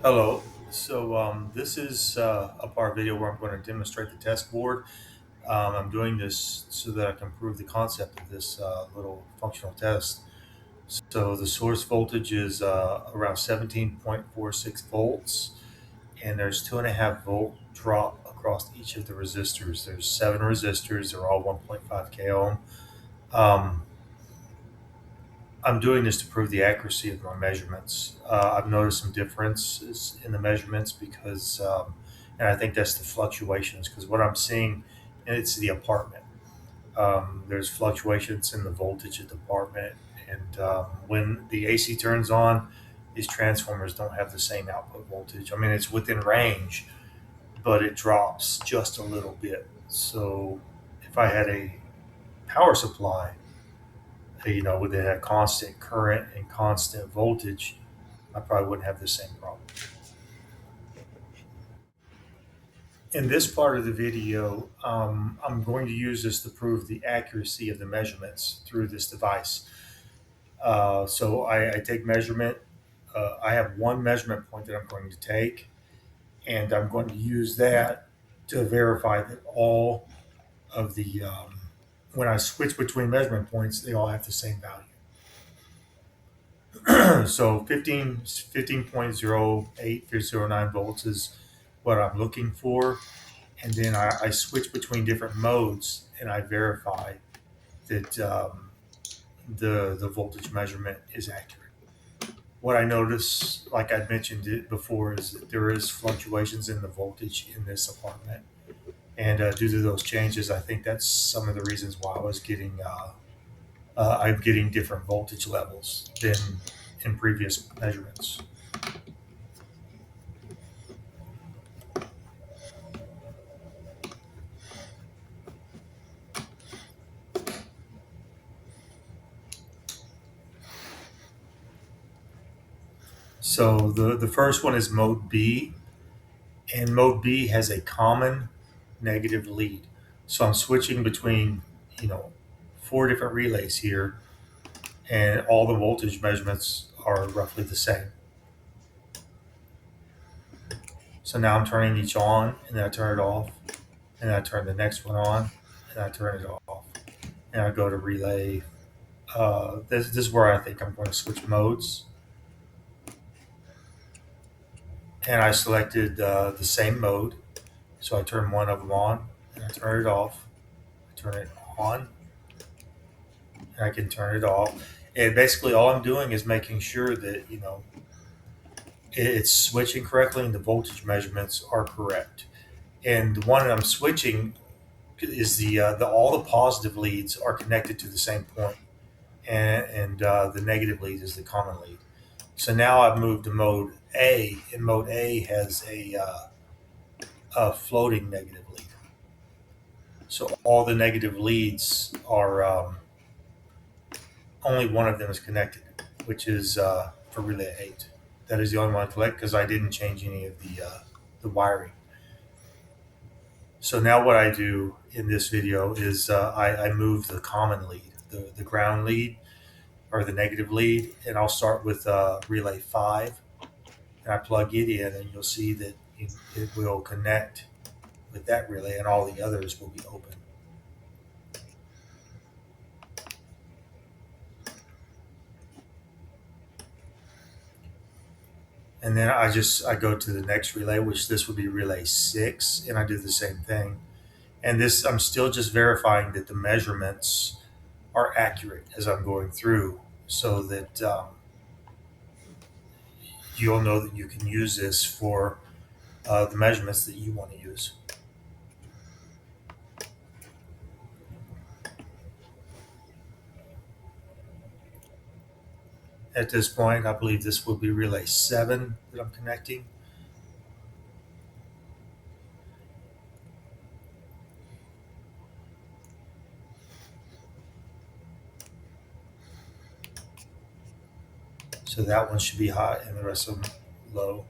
Hello. This is a part video where I'm going to demonstrate the test board. I'm doing this so that I can prove the concept of this little functional test. So the source voltage is around 17.46 volts, and there's 2.5 volt drop across each of the resistors. There's 7 resistors. They're all 1.5 k ohm. Um, I'm doing this to prove the accuracy of my measurements. I've noticed some differences in the measurements and I think that's the fluctuations because what I'm seeing, and it's the apartment. There's fluctuations in the voltage of the apartment, and when the AC turns on, these transformers don't have the same output voltage. I mean, it's within range, but it drops just a little bit. So if I had a power supply, with it had constant current and constant voltage, I probably wouldn't have the same problem. In this part of the video, I'm going to use this to prove the accuracy of the measurements through this device. I take measurement. I have one measurement point that I'm going to take, and I'm going to use that to verify that all of when I switch between measurement points, they all have the same value. So 15.0809 volts is what I'm looking for. And then I switch between different modes and I verify that the voltage measurement is accurate. What I notice, like I mentioned it before, is that there is fluctuations in the voltage in this apartment. And due to those changes, I think that's some of the reasons why I'm getting different voltage levels than in previous measurements. So the first one is mode B, and mode B has a common negative lead. So I'm switching between, you know, 4 different relays here, and all the voltage measurements are roughly the same. So now I'm turning each on, and then I turn it off, and I turn the next one on, and I turn it off, and I go to relay. This is where I think I'm going to switch modes, and I selected the same mode. So I turn one of them on, and I turn it off. I turn it on, and I can turn it off. And basically, all I'm doing is making sure that it's switching correctly and the voltage measurements are correct. And the one that I'm switching is the all the positive leads are connected to the same point, and the negative lead is the common lead. So now I've moved to mode A, and mode A has a floating negative lead. So all the negative leads are only one of them is connected, which is for relay 8. That is the only one I collect because I didn't change any of the wiring. So now what I do in this video is I move the common lead, the ground lead or the negative lead, and I'll start with relay 5, and I plug it in, and you'll see that it will connect with that relay, and all the others will be open. And then I go to the next relay, which this would be relay 6, and I do the same thing. And this, I'm still just verifying that the measurements are accurate as I'm going through, so that you'll know that you can use this for the measurements that you want to use. At this point, I believe this will be relay 7 that I'm connecting. So that one should be high and the rest of them low.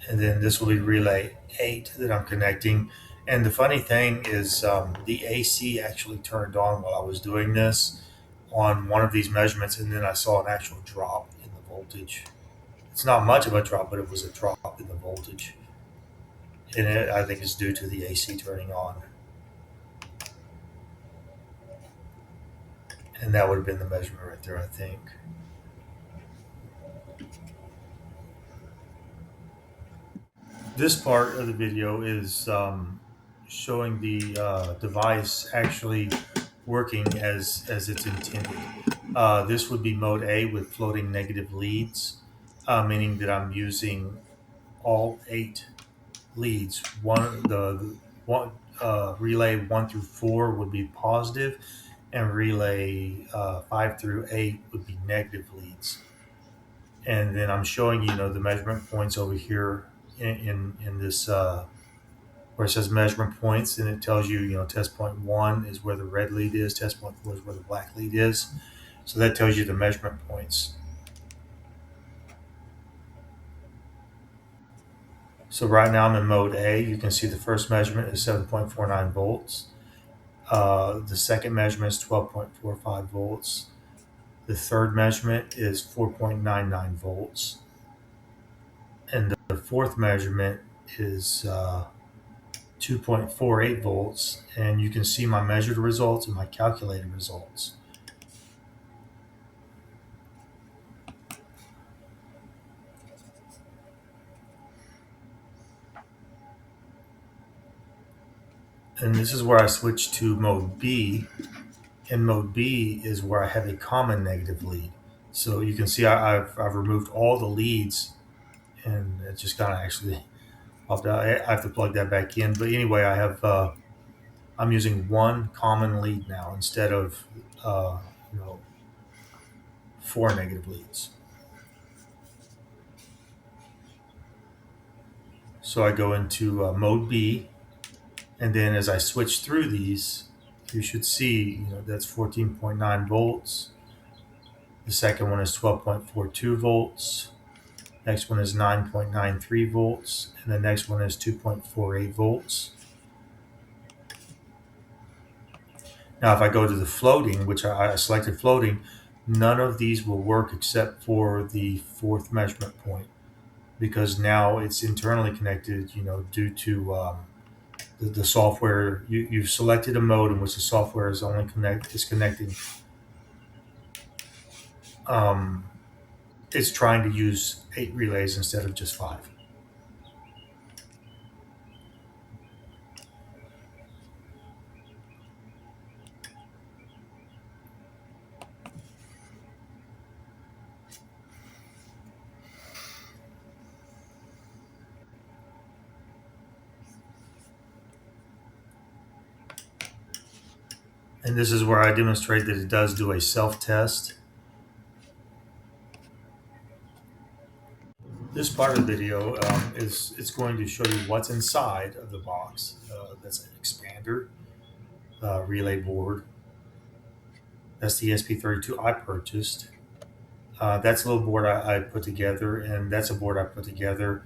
And then this will be relay 8 that I'm connecting. And the funny thing is the AC actually turned on while I was doing this on one of these measurements, and then I saw an actual drop in the voltage. It's not much of a drop, but it was a drop in the voltage. And I think it's due to the AC turning on. And that would have been the measurement right there, I think. This part of the video is showing the device actually working as it's intended. This would be mode A with floating negative leads, meaning that I'm using all 8 leads. The one relay 1 through 4 would be positive, and relay 5 through 8 would be negative leads. And then I'm showing the measurement points over here in this where it says measurement points, and it tells you test point 1 is where the red lead is, test point 4 is where the black lead is. So that tells you the measurement points. So right now I'm in mode A. You can see the first measurement is 7.49 volts. The second measurement is 12.45 volts. The third measurement is 4.99 volts. And the fourth measurement is 2.48 volts. And you can see my measured results and my calculated results. And this is where I switch to mode B. And mode B is where I have a common negative lead. So you can see I've removed all the leads, and it just kind of actually popped out. I have to plug that back in. But anyway, I'm using one common lead now instead of uh, you know 4 negative leads. So I go into mode B, and then as I switch through these, you should see that's 14.9 volts. The second one is 12.42 volts. Next one is 9.93 volts, and the next one is 2.48 volts. Now, if I go to the floating, which I selected floating, none of these will work except for the fourth measurement point, because now it's internally connected, due to the software. You've selected a mode in which the software is connecting. Um, it's trying to use 8 relays instead of just 5. And this is where I demonstrate that it does do a self-test. This part of the video is it's going to show you what's inside of the box. That's an expander, relay board. That's the ESP32 I purchased. That's a little board I put together, and that's a board I put together.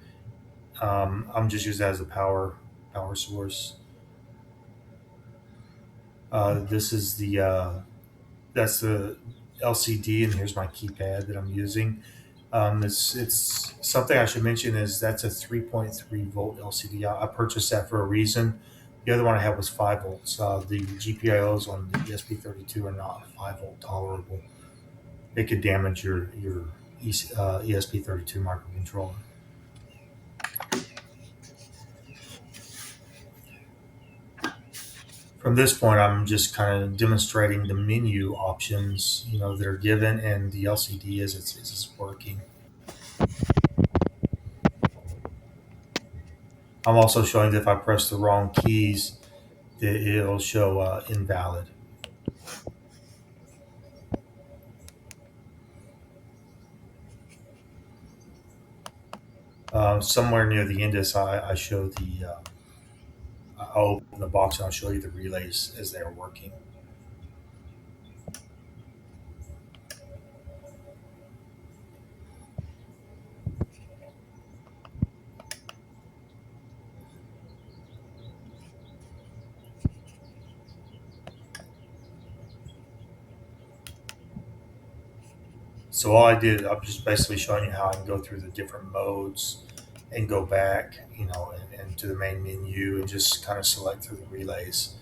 I'm just using that as a power source. This is that's the LCD, and here's my keypad that I'm using. It's something I should mention is that's a 3.3 volt LCD. I purchased that for a reason. The other one I had was 5 volts. The GPIOs on the ESP32 are not 5 volt tolerable. It could damage your ESP32 microcontroller. From this point, I'm just kind of demonstrating the menu options, that are given, and the LCD as it's working. I'm also showing that if I press the wrong keys, that it'll show invalid. Somewhere near the end of this, I show I'll open the box and I'll show you the relays as they are working. So all I did, I'm just basically showing you how I can go through the different modes and go back, and to the main menu and just kind of select through the relays.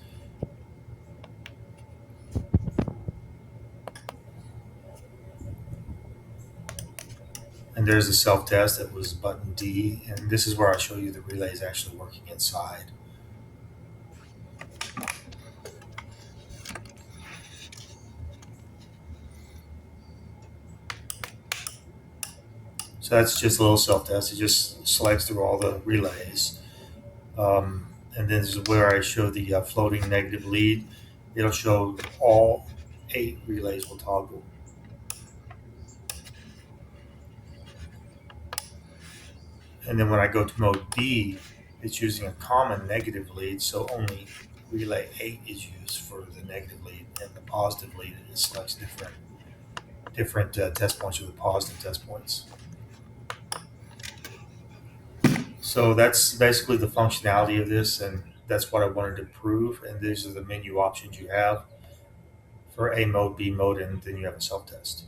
And there's the self-test that was button D, and this is where I show you the relays actually working inside. So that's just a little self-test. It just selects through all the relays. And then this is where I show the floating negative lead. It'll show all 8 relays will toggle. And then when I go to mode D, it's using a common negative lead, so only relay 8 is used for the negative lead, and the positive lead, it selects different test points with the positive test points. So that's basically the functionality of this, and that's what I wanted to prove. And these are the menu options you have for A mode, B mode, and then you have a self-test.